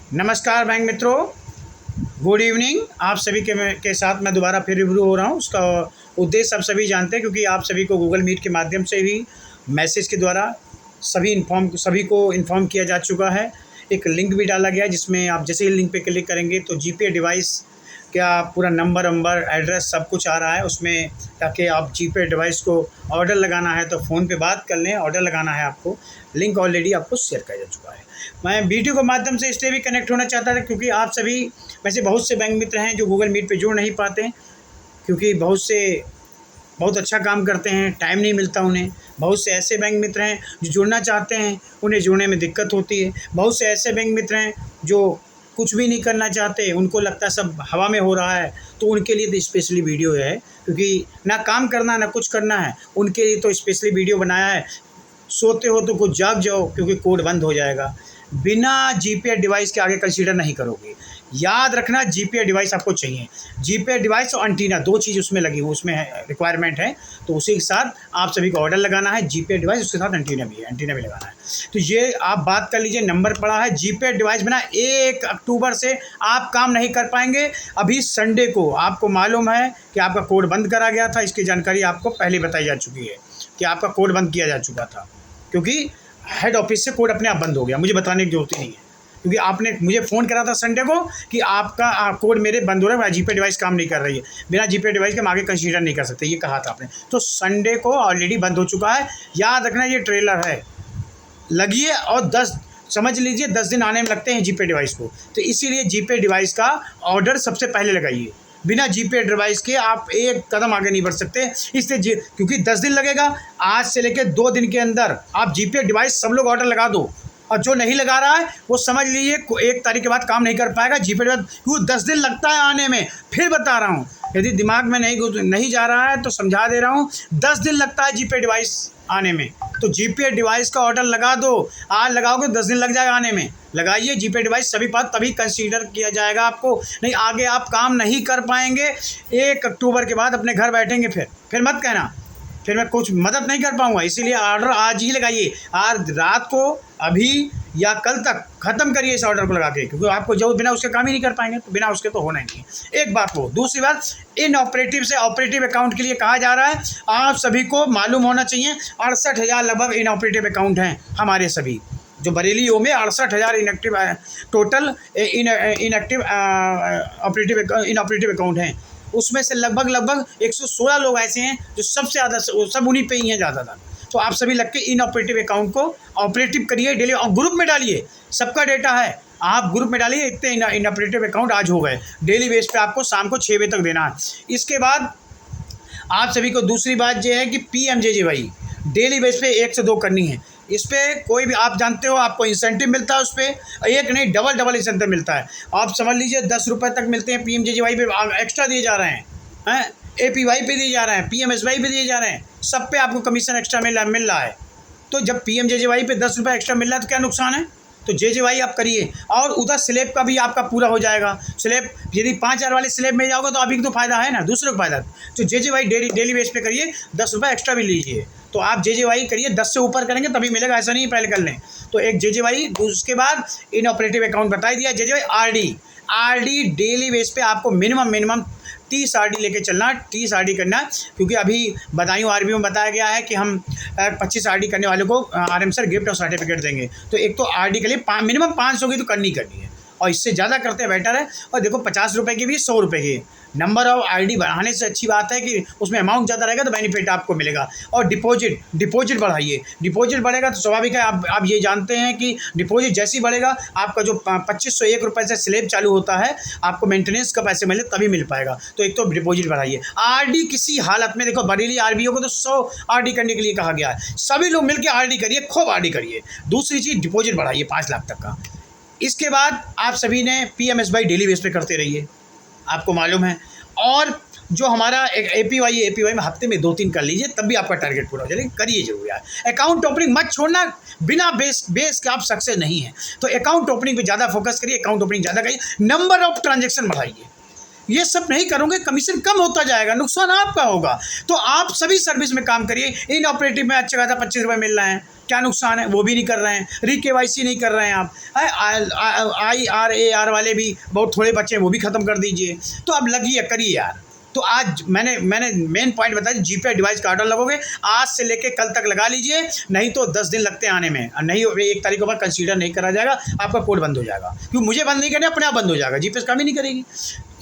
नमस्कार बैंक मित्रों, good evening. आप सभी के साथ मैं दोबारा फिर रूबरू हो रहा हूँ। उसका उद्देश्य आप सभी जानते हैं, क्योंकि आप सभी को गूगल मीट के माध्यम से भी मैसेज के द्वारा सभी को इन्फॉर्म किया जा चुका है। एक लिंक भी डाला गया है, जिसमें आप जैसे ही लिंक पे क्लिक करेंगे तो जीपे डिवाइस क्या पूरा नंबर एड्रेस सब कुछ आ रहा है उसमें, ताकि आप जीपे डिवाइस को ऑर्डर लगाना है तो फ़ोन पे बात कर लें। ऑर्डर लगाना है आपको, लिंक ऑलरेडी आपको शेयर किया जा चुका है। मैं वीडियो के माध्यम से इसलिए भी कनेक्ट होना चाहता था, क्योंकि आप सभी में से बहुत से बैंक मित्र हैं जो गूगल मीट पे जुड़ नहीं पाते, क्योंकि बहुत अच्छा काम करते हैं, टाइम नहीं मिलता उन्हें। बहुत से ऐसे बैंक मित्र हैं जो जुड़ना चाहते हैं, उन्हें जुड़ने में दिक्कत होती है। बहुत से ऐसे बैंक मित्र हैं जो कुछ भी नहीं करना चाहते, उनको लगता है सब हवा में हो रहा है, तो उनके लिए तो स्पेशली वीडियो है, क्योंकि ना काम करना ना कुछ करना है, उनके लिए तो स्पेशली वीडियो बनाया है। सोते हो तो कुछ जाग जाओ, क्योंकि कोड बंद हो जाएगा। बिना जीपे डिवाइस के आगे कंसीडर नहीं करोगे। याद रखना, जीपे डिवाइस आपको चाहिए। जीपे डिवाइस और एंटीना, दो चीज़ उसमें लगी हुई, उसमें रिक्वायरमेंट है। तो उसी के साथ आप सभी को ऑर्डर लगाना है। जीपे डिवाइस उसके साथ एंटीना भी लगाना है। तो ये आप बात कर लीजिए, नंबर पड़ा है। जीपे डिवाइस बिना 1 अक्टूबर से आप काम नहीं कर पाएंगे। अभी संडे को आपको मालूम है कि आपका कोड बंद करा गया था। इसकी जानकारी आपको पहले बताई जा चुकी है कि आपका कोड बंद किया जा चुका था, क्योंकि हेड ऑफिस से कोड अपने आप बंद हो गया। मुझे बताने की जरूरत ही नहीं है, क्योंकि आपने मुझे फ़ोन करा था संडे को कि आपका कोड मेरे बंद हो रहा है, जीपे डिवाइस काम नहीं कर रही है। बिना जीपे डिवाइस के हम आगे कंसीडर नहीं कर सकते, ये कहा था आपने। तो संडे को ऑलरेडी बंद हो चुका है। याद रखना, ये ट्रेलर है, लगिए। और 10 समझ लीजिए 10 दिन आने में लगते हैं जीपे डिवाइस को। तो इसीलिए जीपे डिवाइस का ऑर्डर सबसे पहले लगाइए। बिना जीपे डिवाइस के आप एक कदम आगे नहीं बढ़ सकते, इसलिए क्योंकि 10 दिन लगेगा। आज से लेकर 2 दिन के अंदर आप जीपे डिवाइस सब लोग ऑर्डर लगा दो। और जो नहीं लगा रहा है वो समझ लीजिए 1 तारीख के बाद काम नहीं कर पाएगा जीपे डिवाइस, क्योंकि 10 दिन लगता है आने में। फिर बता रहा हूँ, यदि दिमाग में नहीं जा रहा है तो समझा दे रहा हूँ, 10 दिन लगता है जीपे डिवाइस आने में। तो जीपे डिवाइस का ऑर्डर लगा दो। आज लगाओगे 10 दिन लग जाएगा आने में। लगाइए जीपे डिवाइस सभी पास, तभी कंसीडर किया जाएगा आपको। नहीं आगे आप काम नहीं कर पाएंगे। 1 अक्टूबर के बाद अपने घर बैठेंगे, फिर मत कहना फिर मैं कुछ मदद नहीं कर पाऊंगा। इसीलिए ऑर्डर आज ही लगाइए। आज रात को, अभी या कल तक ख़त्म करिए इस ऑर्डर को लगा के, क्योंकि आपको जो बिना उसके काम ही नहीं कर पाएंगे, तो बिना उसके तो होना ही नहीं। एक बात वो। दूसरी बात, इन ऑपरेटिव से ऑपरेटिव अकाउंट के लिए कहा जा रहा है। आप सभी को मालूम होना चाहिए 68,000 लगभग इन ऑपरेटिव अकाउंट हैं हमारे सभी जो बरेलियों में। 68,000 inactive total inactive operative account हैं। उसमें से लगभग 116 लोग ऐसे हैं जो सबसे ज़्यादा, सब उन्हीं पे ही हैं ज़्यादातर। तो आप सभी लग के इन ऑपरेटिव अकाउंट को ऑपरेटिव करिए डेली, और ग्रुप में डालिए। सबका डेटा है, आप ग्रुप में डालिए। इतने इन ऑपरेटिव अकाउंट आज हो गए। डेली बेस पे आपको शाम को 6 बजे तक देना है। इसके बाद आप सभी को दूसरी बात यह है कि PMJJY डेली बेस पे 1 से 2 करनी है। इस पर कोई भी, आप जानते हो, आपको इंसेंटिव मिलता है। उस पर एक नहीं, डबल इंसेंटिव मिलता है। आप समझ लीजिए 10 रुपये तक मिलते हैं। PMJJY पे एक्स्ट्रा दिए जा रहे हैं, APY पे दिए जा रहे हैं, PMSY पे दिए जा रहे हैं। सब पे आपको कमीशन एक्स्ट्रा मिल रहा है। तो जब PMJJY पे 10 रुपये एक्स्ट्रा मिल रहा है तो क्या नुकसान है? तो JJY आप करिए, और उधर स्लैब का भी आपका पूरा हो जाएगा। स्लैब यदि 5,000 वाले स्लैब में जाओगे तो अभी तो फ़ायदा है ना, दूसरों को फ़ायदा। तो JJY डेली बेस पे करिए, 10 रुपये एक्स्ट्रा भी लीजिए। तो आप JJY करिए, 10 से ऊपर करेंगे तभी मिलेगा, ऐसा नहीं पहले कर लें। तो एक JJY, उसके बाद इन ऑपरेटिव अकाउंट बता दिया। JJY RD डेली बेस पे आपको मिनिमम 30 RD लेके चलना, 30 RD करना। क्योंकि अभी बदायूं RBO में बताया गया है कि हम 25 RD करने वालों को RM सर गिफ्ट और सर्टिफिकेट देंगे। तो एक तो RD के लिए मिनिमम 500 की तो करनी है, और इससे ज़्यादा करते बेटर है। और देखो 50 रुपये की भी, 100 रुपये की, नंबर ऑफ RD बढ़ाने से अच्छी बात है कि उसमें अमाउंट ज़्यादा रहेगा तो बेनिफिट आपको मिलेगा। और डिपॉजिट बढ़ाइए। डिपॉजिट बढ़ेगा तो स्वाभाविक है, आप ये जानते हैं कि डिपॉजिट जैसे ही बढ़ेगा आपका जो 2501 रुपये से स्लैब चालू होता है, आपको मेंटेनेंस का पैसे मिले तभी मिल पाएगा। तो एक तो डिपॉजिट बढ़ाइए। RD किसी हालत में, देखो बरेली RBO को तो 100 RD करने के लिए कहा गया है। सभी लोग मिलकर RD करिए, खूब RD करिए। दूसरी चीज़, डिपॉजिट बढ़ाइए 5 लाख तक का। इसके बाद आप सभी ने PMSY डेली बेस पे करते रहिए, आपको मालूम है। और जो हमारा एक APY में हफ्ते में 2-3 कर लीजिए, तब भी आपका टारगेट पूरा हो जाएगा। करिए जरूर यार। अकाउंट ओपनिंग मत छोड़ना, बिना बेस के आप सक्सेस नहीं है। तो अकाउंट ओपनिंग पे ज़्यादा फोकस करिए, अकाउंट ओपनिंग ज़्यादा करिए, नंबर ऑफ ट्रांजेक्शन बढ़ाइए। ये सब नहीं करोगे, कमीशन कम होता जाएगा, नुकसान आपका होगा। तो आप सभी सर्विस में काम करिए। इन ऑपरेटिव में अच्छा खासा 25 रुपये मिल रहे हैं, क्या नुकसान है? वो भी नहीं कर रहे हैं, री-KYC नहीं कर रहे हैं आप। IRAR वाले भी बहुत थोड़े बच्चे हैं, वो भी ख़त्म कर दीजिए। तो अब लगिए, करिए यार। तो आज मैंने मेन पॉइंट बताया, GPI डिवाइस का ऑर्डर लगोगे, आज से लेके कल तक लगा लीजिए, नहीं तो 10 दिन लगते हैं आने में, और नहीं 1 तारीख के बाद कंसीडर नहीं करा जाएगा, आपका कोड बंद हो जाएगा। क्योंकि मुझे बंद नहीं करना, अपने आप बंद हो जाएगा, GPS काम ही नहीं करेगी।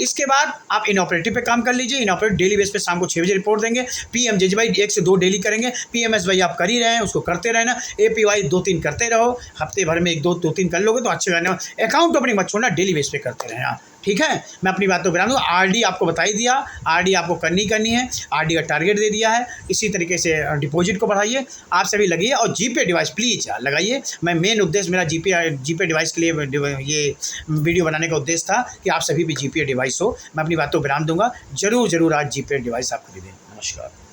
इसके बाद आप इनऑपरेटिव पे काम कर लीजिए। इनऑपरेटिव डेली बेस पे शाम को 6 बजे रिपोर्ट देंगे। PMJJ भाई 1 से 2 डेली करेंगे। PMS भाई आप कर ही रहे हैं, उसको करते रहना। APY 2-3 करते रहो, हफ्ते भर में 1-2-3 कर लोगे तो अच्छे रहने। अकाउंट अपनी मत छोड़ना, डेली बेस पे करते रहना, ठीक है। मैं अपनी बात को विराम दूँ। RD आपको बता ही दिया, RD आपको करनी है, RD का टारगेट दे दिया है। इसी तरीके से डिपॉजिट को बढ़ाइए, आप सभी लगिए, और GPay डिवाइस प्लीज़ यार लगाइए। मैं मेन उद्देश्य मेरा GPay डिवाइस के लिए ये वीडियो बनाने का उद्देश्य था कि आप सभी भी GPay डिवाइस हो। मैं अपनी बातों को विराम दूंगा। ज़रूर आज GPay डिवाइस आप खरीदें। नमस्कार।